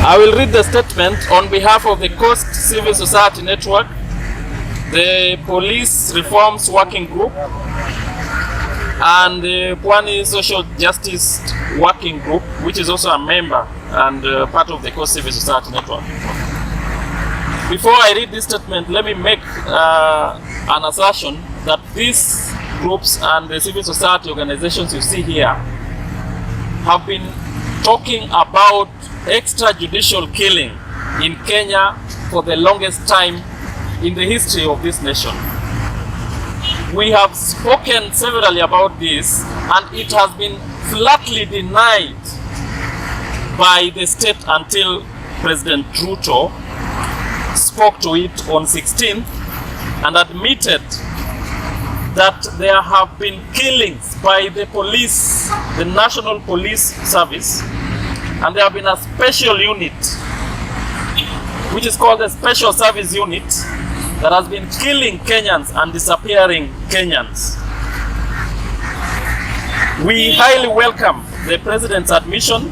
I will read the statement on behalf of the Coast Civil Society Network, the Police Reforms Working Group, and the Pwani Social Justice Working Group, which is also a member and part of the Coast Civil Society Network. Before I read this statement, let me make an assertion that these groups and the civil society organizations you see here have been talking about extrajudicial killing in Kenya for the longest time in the history of this nation. We have spoken severally about this, and it has been flatly denied by the state until President Ruto spoke to it on 16th and admitted that there have been killings by the police, the National Police Service, and there have been a special unit which is called the Special Service Unit that has been killing Kenyans and disappearing Kenyans. We highly welcome the President's admission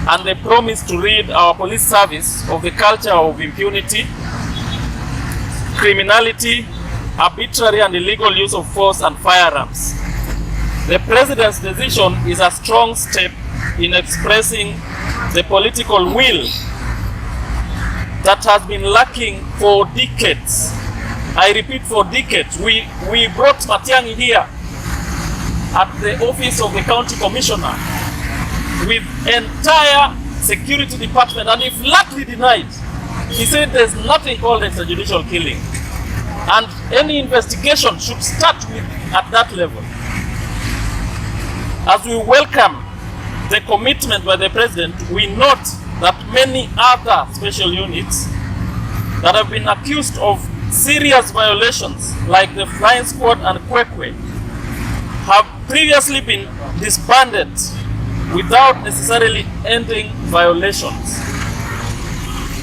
and the promise to rid our police service of the culture of impunity, criminality, arbitrary and illegal use of force and firearms. The President's decision is a strong step in expressing the political will that has been lacking for decades. I repeat, for decades. We brought Matiang'i here at the office of the county commissioner with entire security department, and he flatly denied. He said there's nothing called extrajudicial killing, and any investigation should start with at that level. As we welcome the commitment by the President, we note that many other special units that have been accused of serious violations, like the Flying Squad and Kwekwe, have previously been disbanded without necessarily ending violations.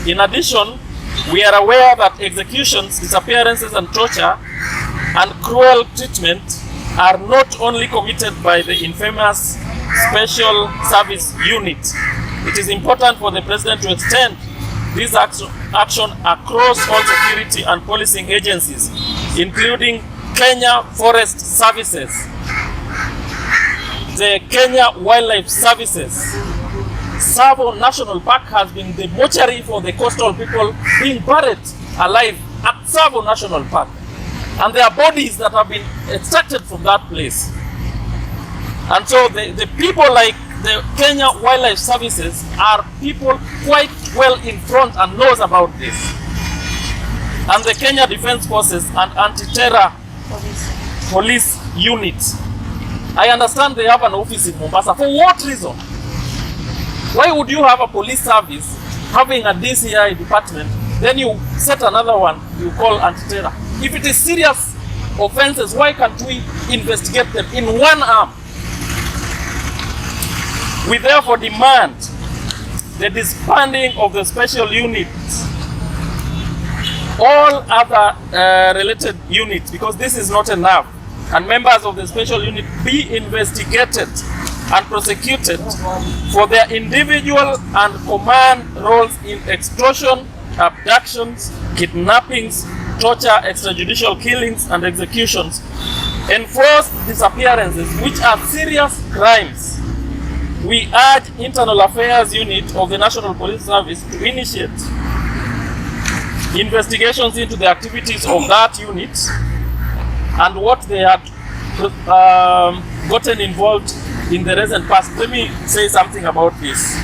In addition, we are aware that executions, disappearances and torture and cruel treatment are not only committed by the infamous Special Service Unit. It is important for the President to extend this action across all security and policing agencies, including Kenya Forest Services, the Kenya Wildlife Services. Tsavo National Park has been the mortuary for the coastal people being buried alive at Tsavo National Park, and there are bodies that have been extracted from that place. And so the people like the Kenya Wildlife Services are people quite well in front and knows about this. And the Kenya Defense Forces and Anti-Terror Police Unit. I understand they have an office in Mombasa. For what reason? Why would you have a police service having a DCI department, then you set another one you call anti-terror? If it is serious offenses, why can't we investigate them in one arm? We therefore demand the disbanding of the special units, all other related units, because this is not enough, and members of the special unit be investigated and prosecuted for their individual and command roles in extortion, abductions, kidnappings, torture, extrajudicial killings and executions, enforced disappearances, which are serious crimes. We urge Internal Affairs Unit of the National Police Service to initiate investigations into the activities of that unit and what they had gotten involved in the recent past. Let me say something about this.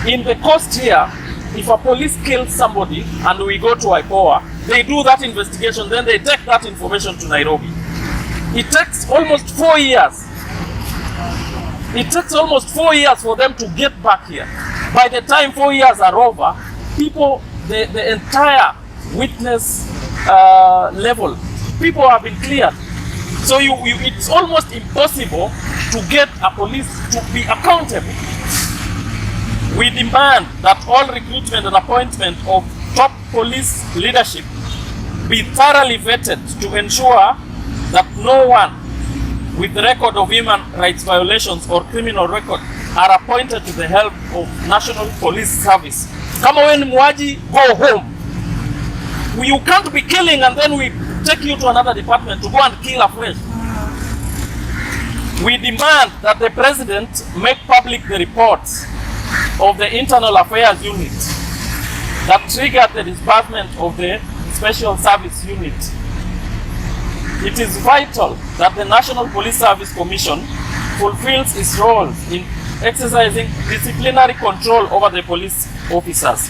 In the coast here, if a police kills somebody and we go to IPOA, they do that investigation, then they take that information to Nairobi. It takes almost 4 years. It takes almost 4 years for them to get back here. By the time 4 years are over, people, the entire witness level, people have been cleared. So it's almost impossible to get a police to be accountable. We demand that all recruitment and appointment of top police leadership be thoroughly vetted to ensure that no one with the record of human rights violations or criminal record are appointed to the help of National Police Service. Kama wewe ni muuaji, go home. You can't be killing and then we take you to another department to go and kill afresh. We demand that the president make public the reports of the Internal Affairs Unit that triggered the disbursement of the Special Service Unit. It is vital that the National Police Service Commission fulfills its role in exercising disciplinary control over the police officers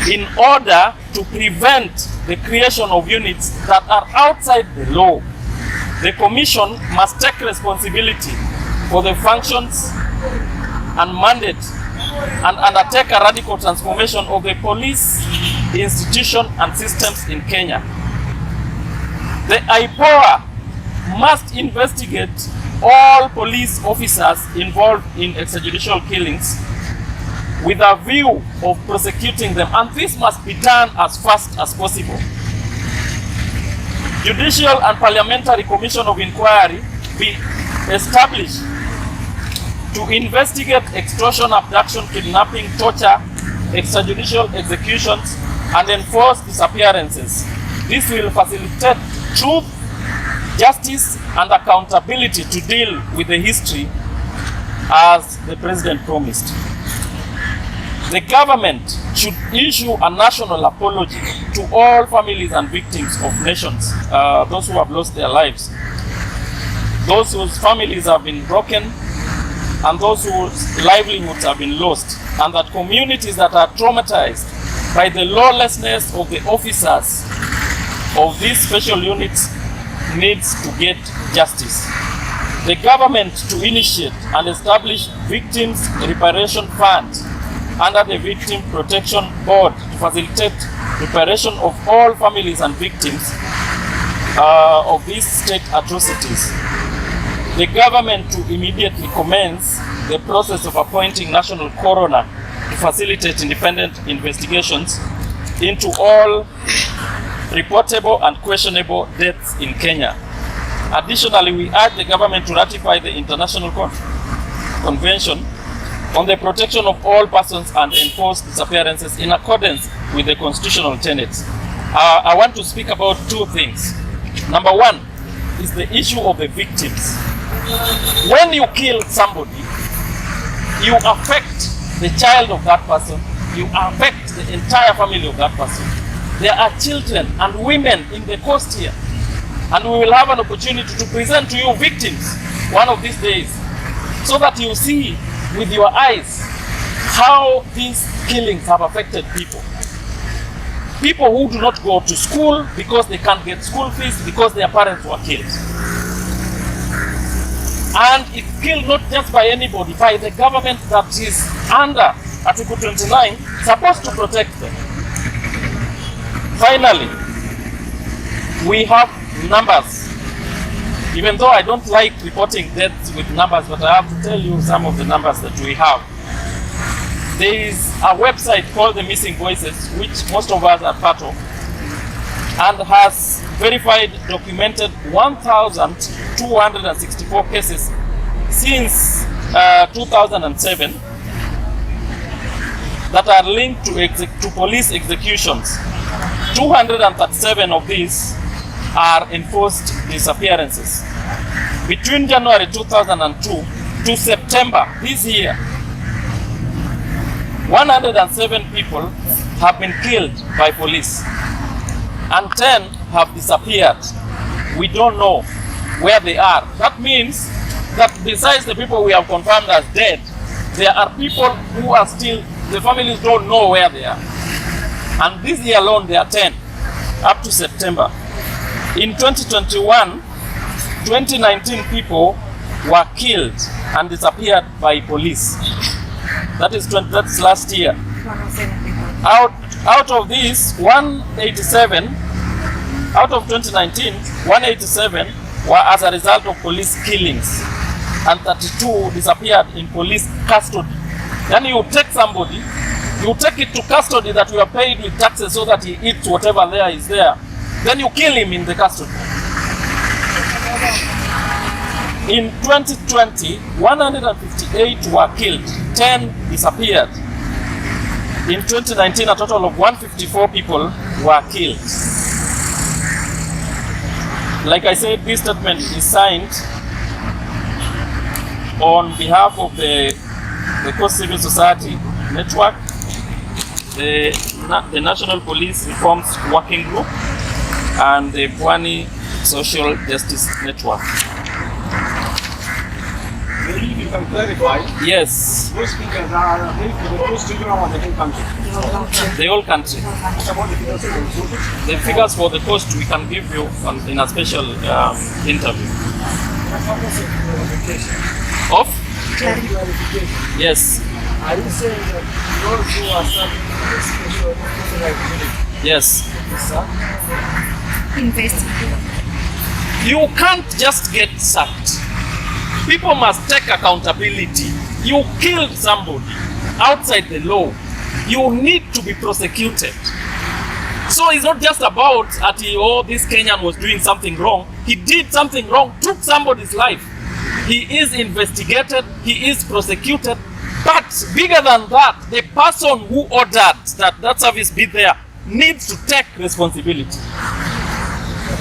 in order to prevent the creation of units that are outside the law. The Commission must take responsibility for the functions and mandate and undertake a radical transformation of the police institution and systems in Kenya. The IPOA must investigate all police officers involved in extrajudicial killings with a view of prosecuting them, and this must be done as fast as possible. Judicial and Parliamentary Commission of Inquiry be established to investigate extortion, abduction, kidnapping, torture, extrajudicial executions, and enforce disappearances. This will facilitate truth, justice, and accountability to deal with the history as the President promised. The government should issue a national apology to all families and victims of nations, those who have lost their lives, those whose families have been broken, and those whose livelihoods have been lost, and that communities that are traumatized by the lawlessness of the officers of these special units needs to get justice. The government to initiate and establish Victims Reparation Fund under the Victim Protection Board to facilitate reparation of all families and victims of these state atrocities. The government to immediately commence the process of appointing national coroner to facilitate independent investigations into all reportable and questionable deaths in Kenya. Additionally, we urge the government to ratify the International Convention on the protection of all persons and enforce disappearances in accordance with the constitutional tenets. I want to speak about two things. Number one is the issue of the victims. When you kill somebody, you affect the child of that person, you affect the entire family of that person. There are children and women in the coast here, and we will have an opportunity to present to you victims one of these days, so that you see with your eyes how these killings have affected people. People who do not go to school because they can't get school fees because their parents were killed. And it's killed not just by anybody, by the government that is under Article 29, supposed to protect them. Finally, we have numbers. Even though I don't like reporting deaths with numbers, but I have to tell you some of the numbers that we have. There is a website called The Missing Voices, which most of us are part of, and has verified, documented 1,264 cases since 2007 that are linked to police executions. 237 of these are enforced disappearances. Between January 2002 to September this year, 107 people have been killed by police and 10 have disappeared. We don't know where they are. That means that besides the people we have confirmed as dead, there are people who are still, the families don't know where they are. And this year alone, there are 10 up to September. In 2021, 2019 people were killed and disappeared by police. That's last year. Out of these, 187, out of 2019, 187 were as a result of police killings, and 32 disappeared in police custody. Then you take somebody, you take it to custody that you are paid with taxes so that he eats whatever there is there. Then you kill him in the custody. In 2020, 158 were killed, 10 disappeared. In 2019, a total of 154 people were killed. Like I said, this statement is signed on behalf of the Coast Civil Society Network, the National Police Reforms Working Group, and the Pwani Social Justice Network. Maybe you can clarify. Yes. Those figures are for the Coast Region or the whole country? The whole country. What about the figures for the Coast? The figures for the coast we can give you in a special interview. Of? Clarification. Yes. Are you saying that those who are serving the special activity? Yes. Investigate. You can't just get sacked. People must take accountability. You killed somebody outside the law. You need to be prosecuted. So it's not just about this Kenyan was doing something wrong. He did something wrong, took somebody's life. He is investigated, he is prosecuted. But bigger than that, the person who ordered that service be there needs to take responsibility.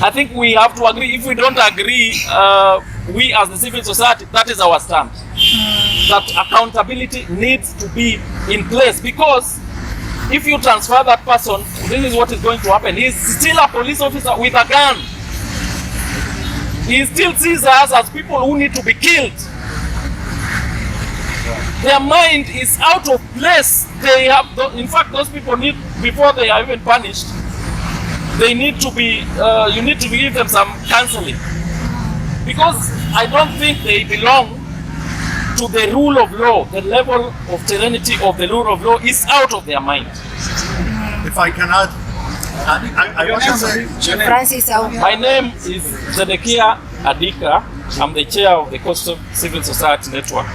I think we have to agree. If we don't agree, we as the civil society, that is our stand. That accountability needs to be in place, because if you transfer that person, this is what is going to happen. He's still a police officer with a gun. He still sees us as people who need to be killed. Their mind is out of place. They have, in fact, those people need, before they are even punished, they need to be, you need to give them some counseling. Because I don't think they belong to the rule of law. The level of serenity of the rule of law is out of their mind. If I can add, I want to say, Francis, my name is Zedekia Adika. I'm the chair of the Coastal Civil Society Network.